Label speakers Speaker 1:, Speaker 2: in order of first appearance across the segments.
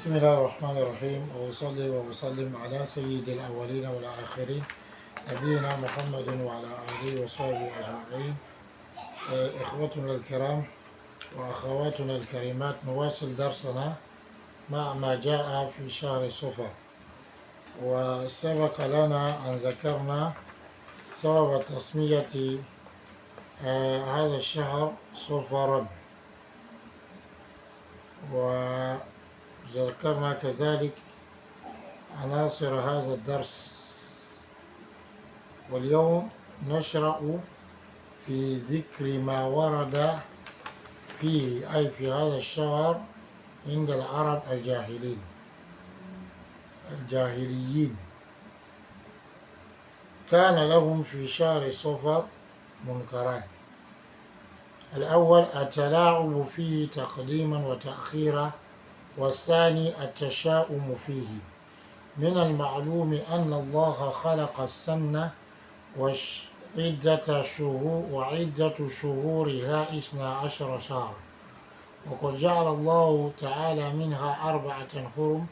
Speaker 1: بسم الله الرحمن الرحيم وأصلي وأسلم على سيد الأولين والآخرين نبينا محمد وعلى آله وصحبه أجمعين. إخوتنا الكرام وأخواتنا الكريمات، نواصل درسنا مع ما جاء في شهر صفر. وسبق لنا أن ذكرنا سبب تسمية هذا الشهر صفرا، وذكرنا كذلك عناصر هذا الدرس. واليوم نشرع في ذكر ما ورد فيه، أي في هذا الشهر، عند العرب الجاهليين. كان لهم في شهر صفر منكران: الأول التلاعب فيه تقديما وتأخيرا، والثاني التشاؤم فيه. من المعلوم أن الله خلق السنة وعدة شهورها 12 شهرا، وقد جعل الله تعالى منها 4 حرم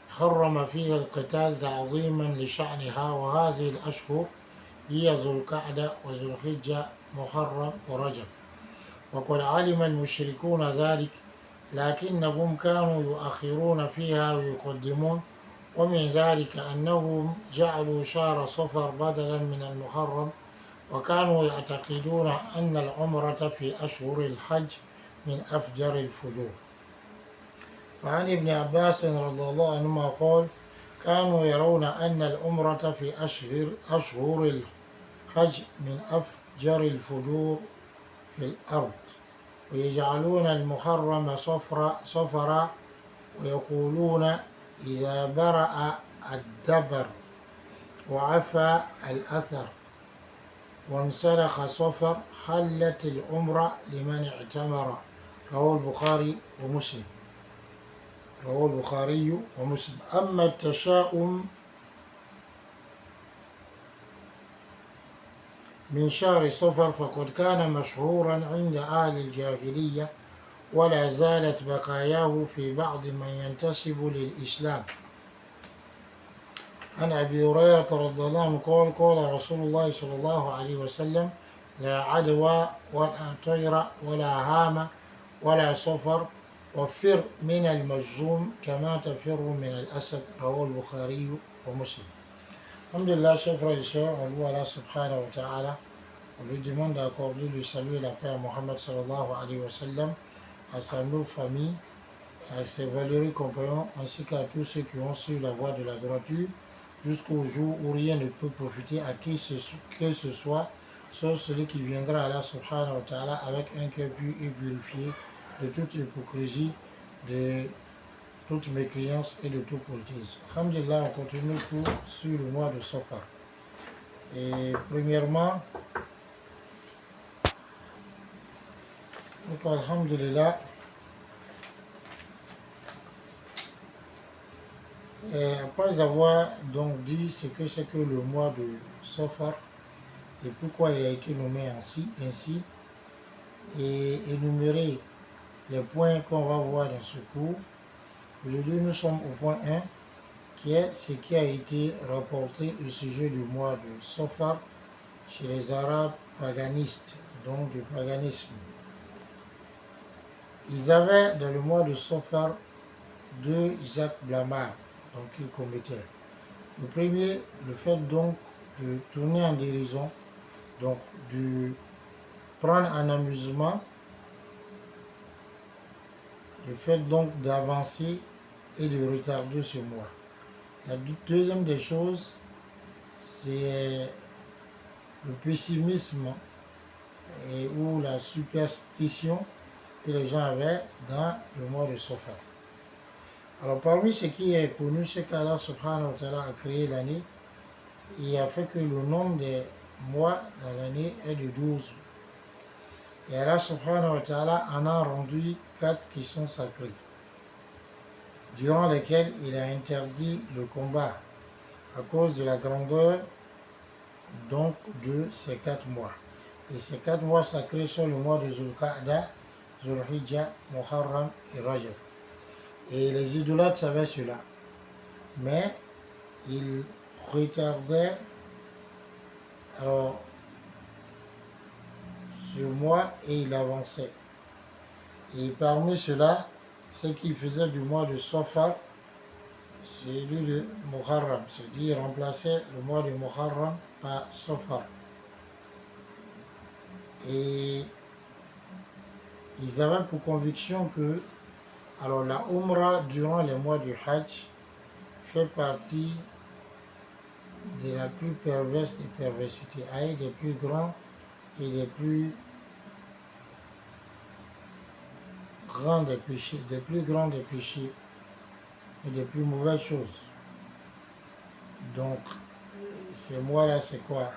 Speaker 1: حرم فيها القتال تعظيما لشأنها، وهذه الأشهر هي ذو القعدة وذو الحجة محرم ورجب. وقد علم المشركون ذلك، لكنهم كانوا يؤخرون فيها ويقدمون. ومن ذلك أنهم جعلوا شهر صفر بدلا من المحرم، وكانوا يعتقدون أن العمرة في أشهر الحج من أفجر الفجور. فعن ابن عباس رضي الله عنهما قال: كانوا يرون أن العمرة في أشهر الحج من أفجر الفجور في الأرض، ويجعلون المحرم صفرا، ويقولون إذا برأ الدبر وعفى الأثر وانسلخ صفر حلت العمرة لمن اعتمر. رواه البخاري ومسلم. أما التشاؤم من شهر صفر فقد كان مشهورا عند أهل الجاهلية، ولا زالت بقاياه في بعض من ينتسب للإسلام. عن أبي هريرة رضي الله عنه قال: قال رسول الله صلى الله عليه وسلم: لا عدوى ولا طير ولا هام ولا صفر، وفر من المجذوم كما تفر من الأسد. رواه البخاري ومسلم. Alhamdulillah, chers frères et sœurs, on loue Allah subhanahu wa ta'ala, on lui demande d'accorder le salut et la paix à Muhammad sallallahu alayhi wa sallam, à sa noble famille, à ses valeureux compagnons, ainsi qu'à tous ceux qui ont suivi la voie de la droiture, jusqu'au jour où rien ne peut profiter à qui que ce soit, sauf celui qui viendra à Allah subhanahu wa ta'ala avec un cœur pur et purifié de toute hypocrisie, de toute mécréance et de tout politisme. Alhamdulillah, on continue le cours sur le mois de Safar. Et premièrement, donc, alhamdulillah, après avoir donc dit ce que c'est que le mois de Safar et pourquoi il a été nommé ainsi, et énumérer les points qu'on va voir dans ce cours, aujourd'hui nous sommes au point 1, qui est ce qui a été rapporté au sujet du mois de Safar chez les Arabes paganistes, donc du paganisme. Ils avaient dans le mois de Safar 2 actes blâmables qu'ils commettaient. Le premier, le fait donc de tourner en dérision, donc de prendre en amusement, le fait donc d'avancer et de retarder ce mois. La deuxième des choses, c'est le pessimisme ou la superstition que les gens avaient dans le mois de Safar. Alors parmi ce qui est connu, c'est qu'Allah subhanahu wa ta'ala a créé l'année et a fait que le nombre des mois dans l'année est de 12. Et Allah subhanahu wa ta'ala en a rendu 4 qui sont sacrés, durant lesquels il a interdit le combat à cause de la grandeur donc de ces 4 mois. Et ces 4 mois sacrés sont le mois de Zul Qa'da, Zul Hijja, Muharram et Rajab. Et les idolâtres savaient cela. Mais ils retardaient alors, sur moi et ils avançaient. Et parmi cela, ce qui faisait du mois de Safar, celui de Muharram, c'est-à-dire remplacer le mois de Muharram par Safar. Et ils avaient pour conviction que alors la Umrah durant les mois du Hajj fait partie de la plus perverse des perversités, avec des plus grands et des plus grands des péchés, des plus grands des péchés et des plus mauvaises choses. Donc, ces mois-là, c'est quoi?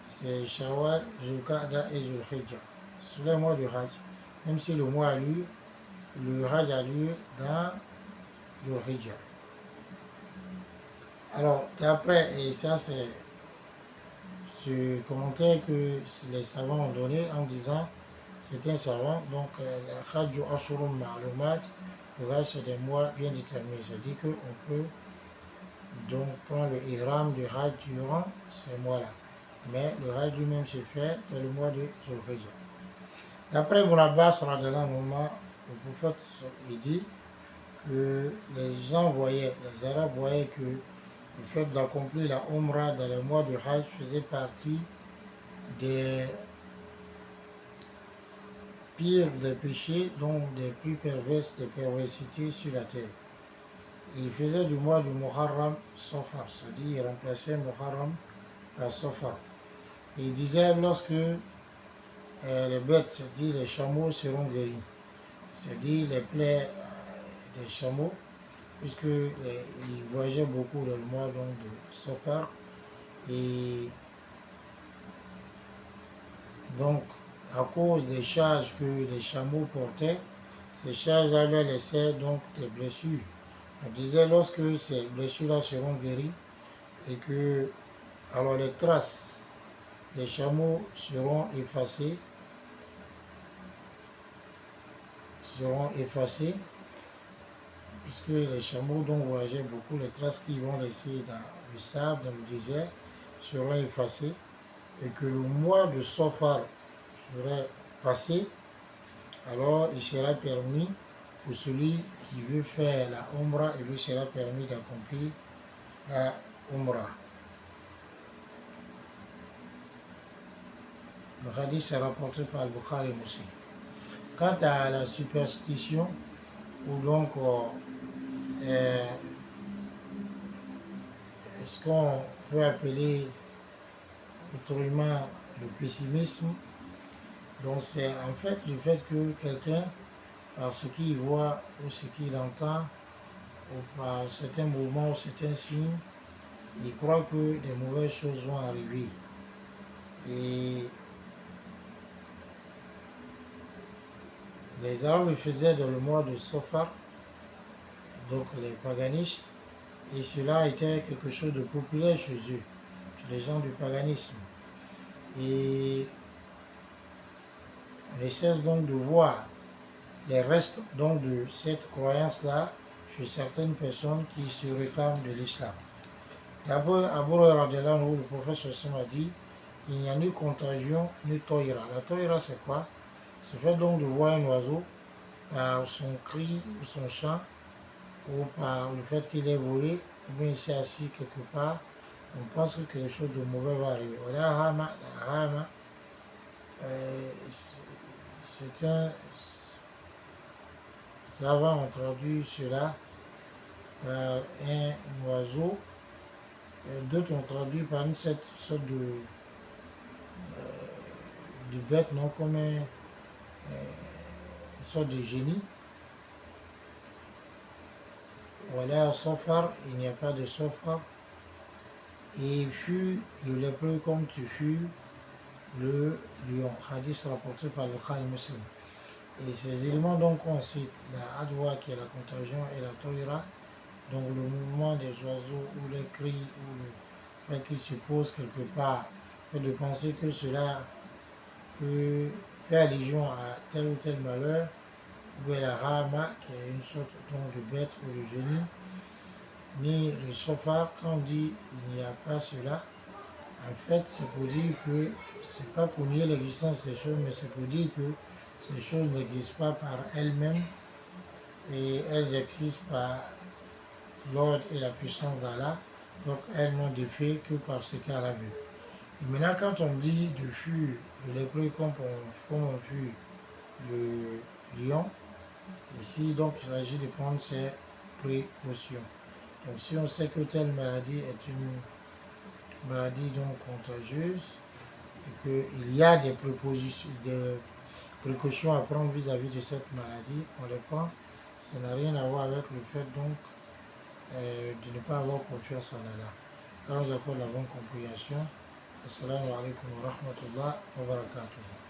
Speaker 1: C'est Shawwal, Zulqa'da et Zulhijjah. Ce sont les mois du Hajj. Même si le mois a lieu, le Hajj a lieu dans Zulhijjah. Alors, d'après, et ça c'est ce commentaire que les savants ont donné en disant, c'est un savant, donc le Hajj Ashurum Ma'lumat, le Hajj c'est des mois bien déterminés. C'est-à-dire qu'on peut donc prendre le ihram du Hajj durant ces mois-là. Mais le Hajj lui-même se fait dans le mois de Zulhijjah. D'après Ibn Abbas, le prophète il dit que les gens voyaient, les Arabes voyaient que le fait d'accomplir la Umrah dans le mois du Hajj faisait partie des pires des péchés, donc des plus perverses des perversités sur la terre. Il faisait du mois du Muharram Safar, c'est-à-dire il remplaçait Muharram par Safar. Et il disait lorsque les bêtes, c'est-à-dire les chameaux seront guéris, c'est-à-dire les plaies des chameaux, puisqu'ils voyageaient beaucoup dans le mois donc, de Safar. Et donc, à cause des charges que les chameaux portaient, ces charges-là leur laissaient donc des blessures. On disait lorsque ces blessures-là seront guéries et que alors les traces des chameaux seront effacées, puisque les chameaux dont voyageaient beaucoup, les traces qu'ils vont laisser dans le sable, dans le désert, seront effacées et que le mois de Safar serait passé, alors il sera permis pour celui qui veut faire la Umrah, il lui sera permis d'accomplir la Umrah. Le hadith est rapporté par le Bukhari Muslim. Quant à la superstition, ou donc ce qu'on peut appeler autrement le pessimisme, donc c'est en fait le fait que quelqu'un, par ce qu'il voit ou ce qu'il entend, ou par certains mouvements ou certains signes, il croit que des mauvaises choses vont arriver. Et les Arabes le faisaient dans le mois de Safar, donc les paganistes, et cela était quelque chose de populaire chez eux, chez les gens du paganisme. Et on ne cesse donc de voir les restes donc de cette croyance-là chez certaines personnes qui se réclament de l'islam. D'abord, Abu Huraira, le prophète a dit, il n'y a ni contagion ni toira. La toira, c'est quoi? C'est fait donc de voir un oiseau par son cri ou son chant, ou par le fait qu'il est volé, ou bien il s'est assis quelque part, on pense que quelque chose de mauvais va arriver. La hama, c'est un savant ont traduit cela par un oiseau, d'autres ont traduit par une sorte de bête, non comme une sorte de génie. Voilà, Safar, il n'y a pas de Safar. Et fut le lépreux comme tu fus le lion. Hadith rapporté par le Bukhari Muslim. Et ces éléments donc on cite la adwa qui est la contagion et la toira, donc le mouvement des oiseaux ou les cris ou le fait qu'ils se posent quelque part, fait de penser que cela peut faire allusion à tel ou tel malheur, ou bien la rama, qui est une sorte donc, de bête ou de génie, ni le sofar. Quand on dit il n'y a pas cela, en fait, c'est pour dire que c'est pas pour nier l'existence des choses, mais c'est pour dire que ces choses n'existent pas par elles-mêmes et elles existent par l'ordre et la puissance d'Allah. Donc elles n'ont d'effet que par ce qu'Allah veut. Et maintenant, quand on dit de fuir de lépreux comme on fuit le lion, ici donc il s'agit de prendre ses précautions. Donc si on sait que telle maladie est une maladie donc contagieuse et qu'il y a des précautions à prendre vis-à-vis de cette maladie, on les prend. Ça n'a rien à voir avec le fait donc de ne pas avoir confiance en Allah. Quand nous accorde la bonne compréhension, assalamu alaikum wa rahmatullah wa barakatuh.